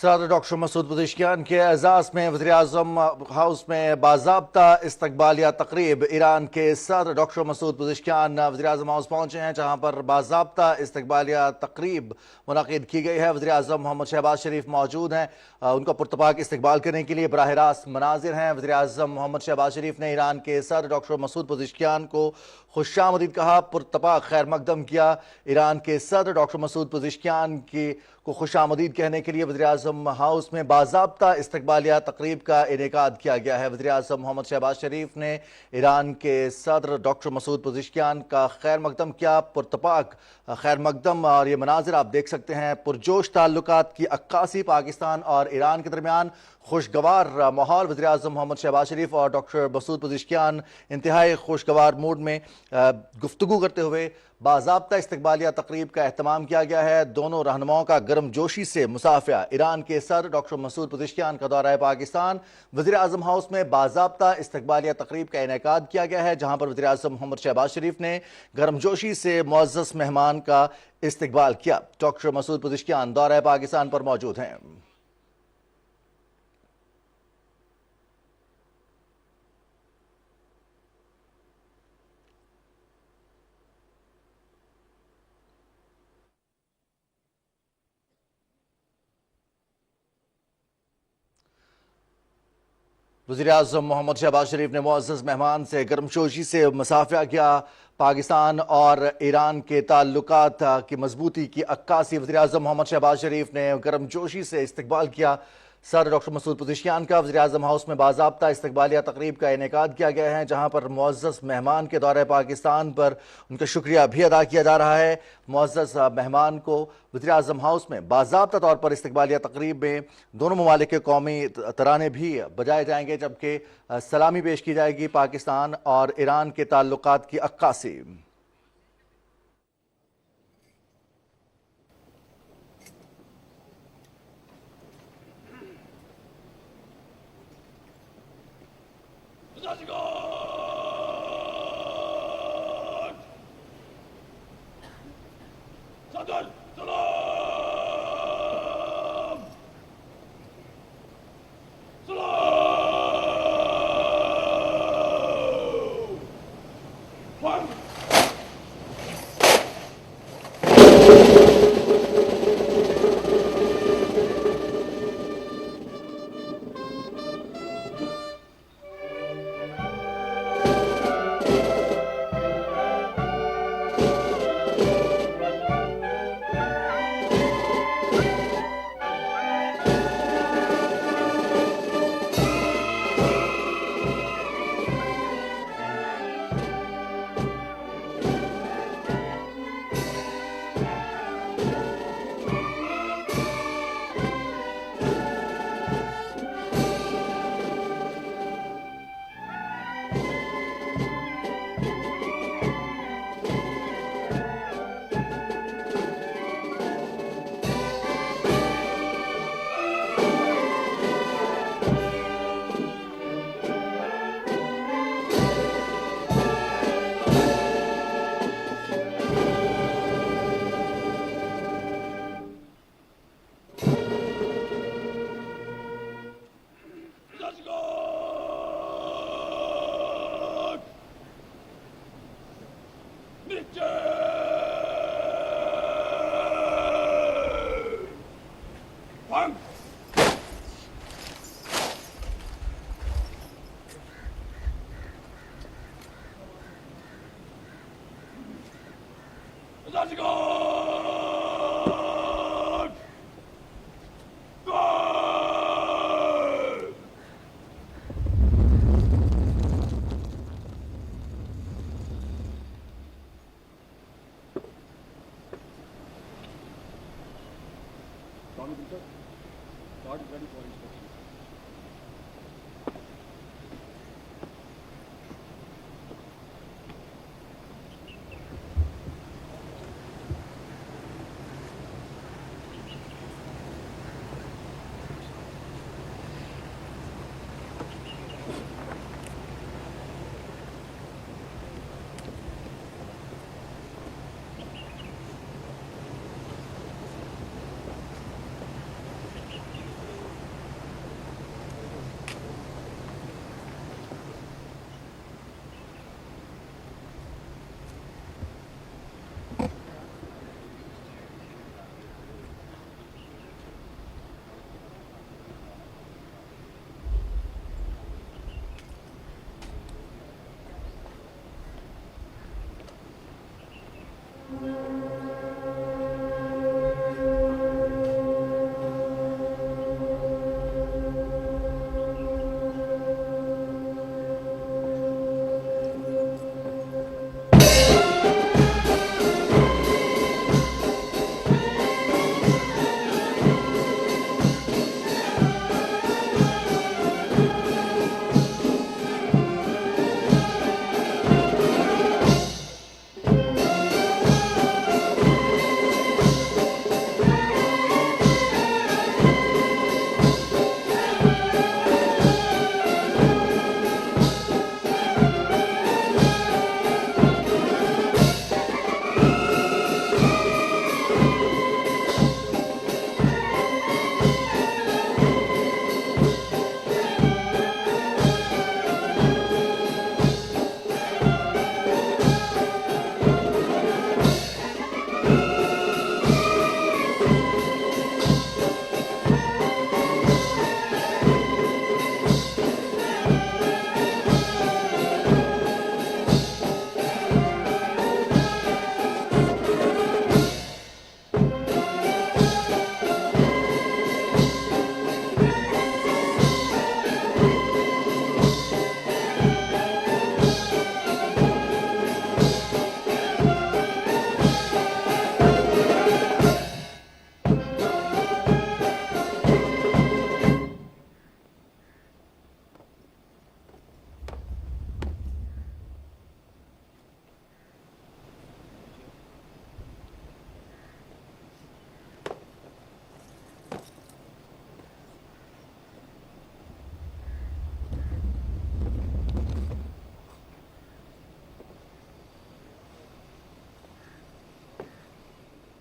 صدر doctor Masoud Pezeshkian کے اعزاز میں وزیراعظم ہاؤس میں باضابطہ استقبالیہ تقریب۔ ایران کے صدر ڈاکٹر مسعود پزشکیان وزیراعظم ہاؤس پہنچے ہیں، جہاں پر باضابطہ استقبالیہ تقریب منعقد کی گئی ہے۔ وزیراعظم محمد شہباز شریف موجود ہیں، ان کا پرتپاک استقبال کرنے کے لیے براہ راست مناظر ہیں۔ وزیراعظم محمد شہباز شریف نے ایران کے صدر ڈاکٹر مسعود پزشکیان کو خوش آمدید کہا، پرتپاک خیر مقدم کیا۔ ایران کے صدر ڈاکٹر مسعود پزشکیان کو خوش آمدید کہنے کے لیے وزیراعظم ہاؤس میں باضابطہ استقبالیہ تقریب کا انعقاد کیا گیا ہے۔ وزیراعظم محمد شہباز شریف نے ایران کے صدر ڈاکٹر مسعود پزشکیان کا خیر مقدم کیا، پرتپاک خیر مقدم، اور یہ مناظر آپ دیکھ سکتے ہیں۔ پرجوش تعلقات کی عکاسی، پاکستان اور ایران کے درمیان خوشگوار ماحول۔ وزیراعظم محمد شہباز شریف اور ڈاکٹر مسعود پزشکیان انتہائی خوشگوار موڈ میں گفتگو کرتے ہوئے باضابطہ استقبالیہ تقریب کا اہتمام کیا گیا ہے۔ دونوں رہنماؤں کا گرم جوشی سے مصافحہ۔ ایران کے صدر ڈاکٹر مسعود پزشکیان کا دورہ پاکستان۔ وزیراعظم ہاؤس میں باضابطہ استقبالیہ تقریب کا انعقاد کیا گیا ہے، جہاں پر وزیراعظم محمد شہباز شریف نے گرم جوشی سے معزز مہمان کا استقبال کیا۔ ڈاکٹر مسعود پزشکیان دورہ پاکستان پر موجود ہیں۔ وزیراعظم محمد شہباز شریف نے معزز مہمان سے گرم جوشی سے مصافحہ کیا۔ پاکستان اور ایران کے تعلقات کی مضبوطی کی عکاسی۔ وزیراعظم محمد شہباز شریف نے گرم جوشی سے استقبال کیا صدر ڈاکٹر مسعود پزشکیان کا۔ وزیراعظم ہاؤس میں باضابطہ استقبالیہ تقریب کا انعقاد کیا گیا ہے، جہاں پر معزز مہمان کے دورہ پاکستان پر ان کا شکریہ بھی ادا کیا جا رہا ہے۔ معزز مہمان کو وزیراعظم ہاؤس میں باضابطہ طور پر استقبالیہ تقریب میں دونوں ممالک کے قومی ترانے بھی بجائے جائیں گے، جبکہ سلامی پیش کی جائے گی۔ پاکستان اور ایران کے تعلقات کی عکاسی۔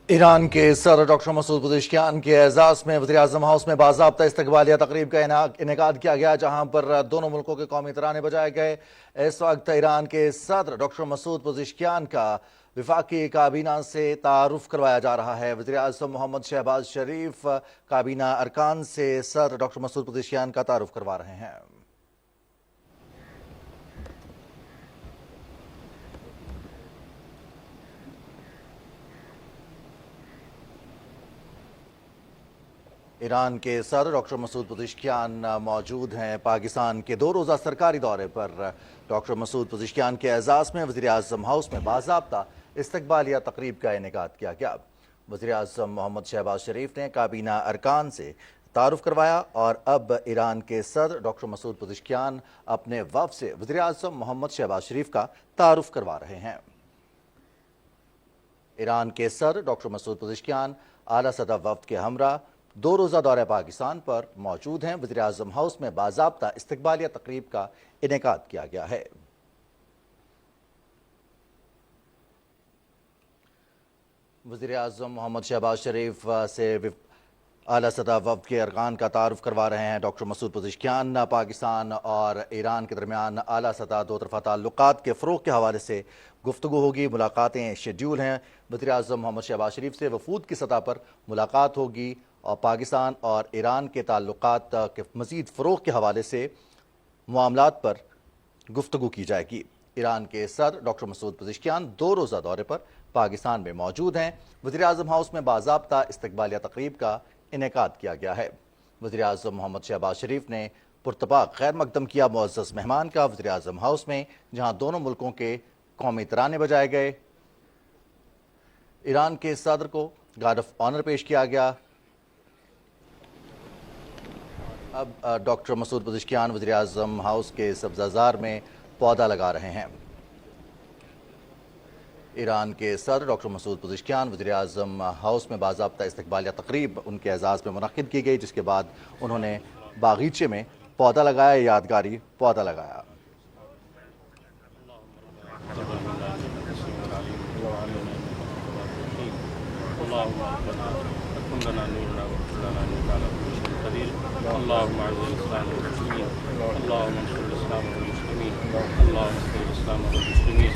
ایران کے صدر ڈاکٹر مسعود پزشکیان کے اعزاز میں وزیراعظم ہاؤس میں باضابطہ استقبالیہ تقریب کا انعقاد کیا گیا، جہاں پر دونوں ملکوں کے قومی ترانے بجائے گئے۔ اس وقت ایران کے صدر ڈاکٹر مسعود پزشکیان کا وفاقی کابینہ سے تعارف کروایا جا رہا ہے۔ وزیراعظم محمد شہباز شریف کابینہ ارکان سے صدر ڈاکٹر مسعود پزشکیان کا تعارف کروا رہے ہیں۔ ایران کے صدر ڈاکٹر مسعود پزشکیان موجود ہیں پاکستان کے 2 روزہ سرکاری دورے پر۔ ڈاکٹر مسعود پزشکیان کے اعزاز میں وزیراعظم ہاؤس میں باضابطہ استقبالیہ تقریب کا انعقاد کیا گیا۔ وزیراعظم محمد شہباز شریف نے کابینہ ارکان سے تعارف کروایا اور اب ایران کے صدر ڈاکٹر مسعود پزشکیان اپنے وفد سے وزیراعظم محمد شہباز شریف کا تعارف کروا رہے ہیں۔ ایران کے صدر ڈاکٹر مسعود پزشکیان اعلیٰ سطح وفد کے ہمراہ 2 روزہ دورہ پاکستان پر موجود ہیں۔ وزیراعظم ہاؤس میں باضابطہ استقبالیہ تقریب کا انعقاد کیا گیا ہے۔ وزیراعظم محمد شہباز شریف سے اعلیٰ سطح وفد کے ارکان کا تعارف کروا رہے ہیں ڈاکٹر مسعود پزشکیان۔ پاکستان اور ایران کے درمیان اعلیٰ سطح 2 طرفہ تعلقات کے فروغ کے حوالے سے گفتگو ہوگی، ملاقاتیں شیڈیول ہیں۔ وزیراعظم محمد شہباز شریف سے وفود کی سطح پر ملاقات ہوگی اور پاکستان اور ایران کے تعلقات کے مزید فروغ کے حوالے سے معاملات پر گفتگو کی جائے گی۔ ایران کے صدر ڈاکٹر مسعود پزشکیان 2 روزہ دورے پر پاکستان میں موجود ہیں۔ وزیراعظم ہاؤس میں باضابطہ استقبالیہ تقریب کا انعقاد کیا گیا ہے۔ وزیراعظم محمد شہباز شریف نے پرتپاک خیر مقدم کیا معزز مہمان کا وزیراعظم ہاؤس میں، جہاں دونوں ملکوں کے قومی ترانے بجائے گئے۔ ایران کے صدر کو گارڈ آف آنر پیش کیا گیا۔ اب ڈاکٹر مسعود پزشکیان وزیراعظم ہاؤس کے سبزہ زار میں پودا لگا رہے ہیں۔ ایران کے صدر ڈاکٹر مسعود پزشکیان وزیراعظم ہاؤس میں باضابطہ استقبالیہ تقریب ان کے اعزاز میں منعقد کی گئی، جس کے بعد انہوں نے باغیچے میں پودا لگایا، یادگاری پودا لگایا۔ اللهم اعز الاسلام والمسلمين، اللهم انصر الاسلام والمسلمين، اللهم انصر الاسلام والمسلمين،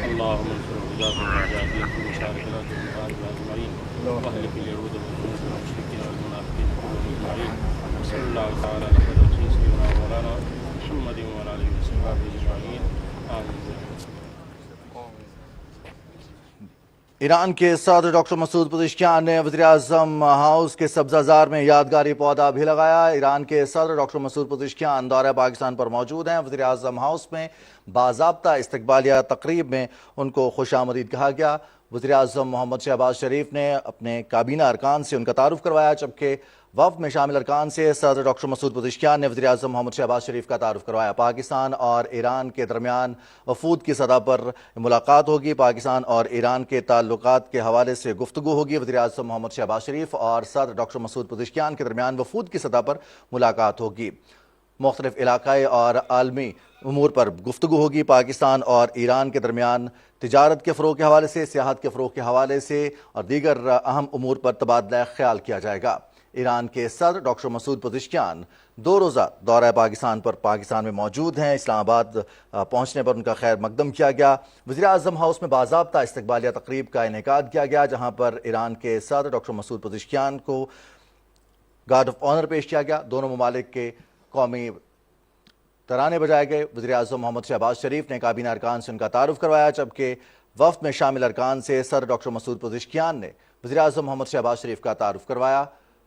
اللهم انصر الحجاج والمجاهدين في مشارق الارض والمغارب اجمعين، واهلك اليهود والمجوس والمشركين والمنافقين كلهم اجمعين، وصلى الله تعالى على خير سيدنا ومولانا محمد وعلى اله وصحبه اجمعين، آمين۔ ایران کے صدر ڈاکٹر مسعود پزشکیان نے وزیراعظم ہاؤس کے سبزہ زار میں یادگاری پودا بھی لگایا۔ ایران کے صدر ڈاکٹر مسعود پزشکیان دورہ پاکستان پر موجود ہیں۔ وزیراعظم ہاؤس میں باضابطہ استقبالیہ تقریب میں ان کو خوش آمدید کہا گیا۔ وزیراعظم محمد شہباز شریف نے اپنے کابینہ ارکان سے ان کا تعارف کروایا، جبکہ وفد میں شامل ارکان سے صدر ڈاکٹر مسعود پزشکیان نے وزیراعظم محمد شہباز شریف کا تعارف کروایا۔ پاکستان اور ایران کے درمیان وفود کی سطح پر ملاقات ہوگی، پاکستان اور ایران کے تعلقات کے حوالے سے گفتگو ہوگی۔ وزیراعظم محمد شہباز شریف اور صدر ڈاکٹر مسعود پزشکیان کے درمیان وفود کی سطح پر ملاقات ہوگی، مختلف علاقائی اور عالمی امور پر گفتگو ہوگی۔ پاکستان اور ایران کے درمیان تجارت کے فروغ کے حوالے سے، سیاحت کے فروغ کے حوالے سے اور دیگر اہم امور پر تبادلہ خیال کیا جائے گا۔ ایران کے صدر ڈاکٹر مسعود پزشکیان 2 روزہ دورہ پاکستان پر پاکستان میں موجود ہیں۔ اسلام آباد پہنچنے پر ان کا خیر مقدم کیا گیا۔ وزیراعظم ہاؤس میں باضابطہ استقبالیہ تقریب کا انعقاد کیا گیا، جہاں پر ایران کے صدر ڈاکٹر مسعود پزشکیان کو گارڈ آف آنر پیش کیا گیا۔ دونوں ممالک کے قومی ترانے بجائے گئے۔ وزیراعظم محمد شہباز شریف نے کابینہ ارکان سے ان کا تعارف کروایا، جبکہ وفد میں شامل ارکان سے صدر ڈاکٹر مسعود پزشکیان نے وزیراعظم محمد شہباز شریف کا تعارف کروایا۔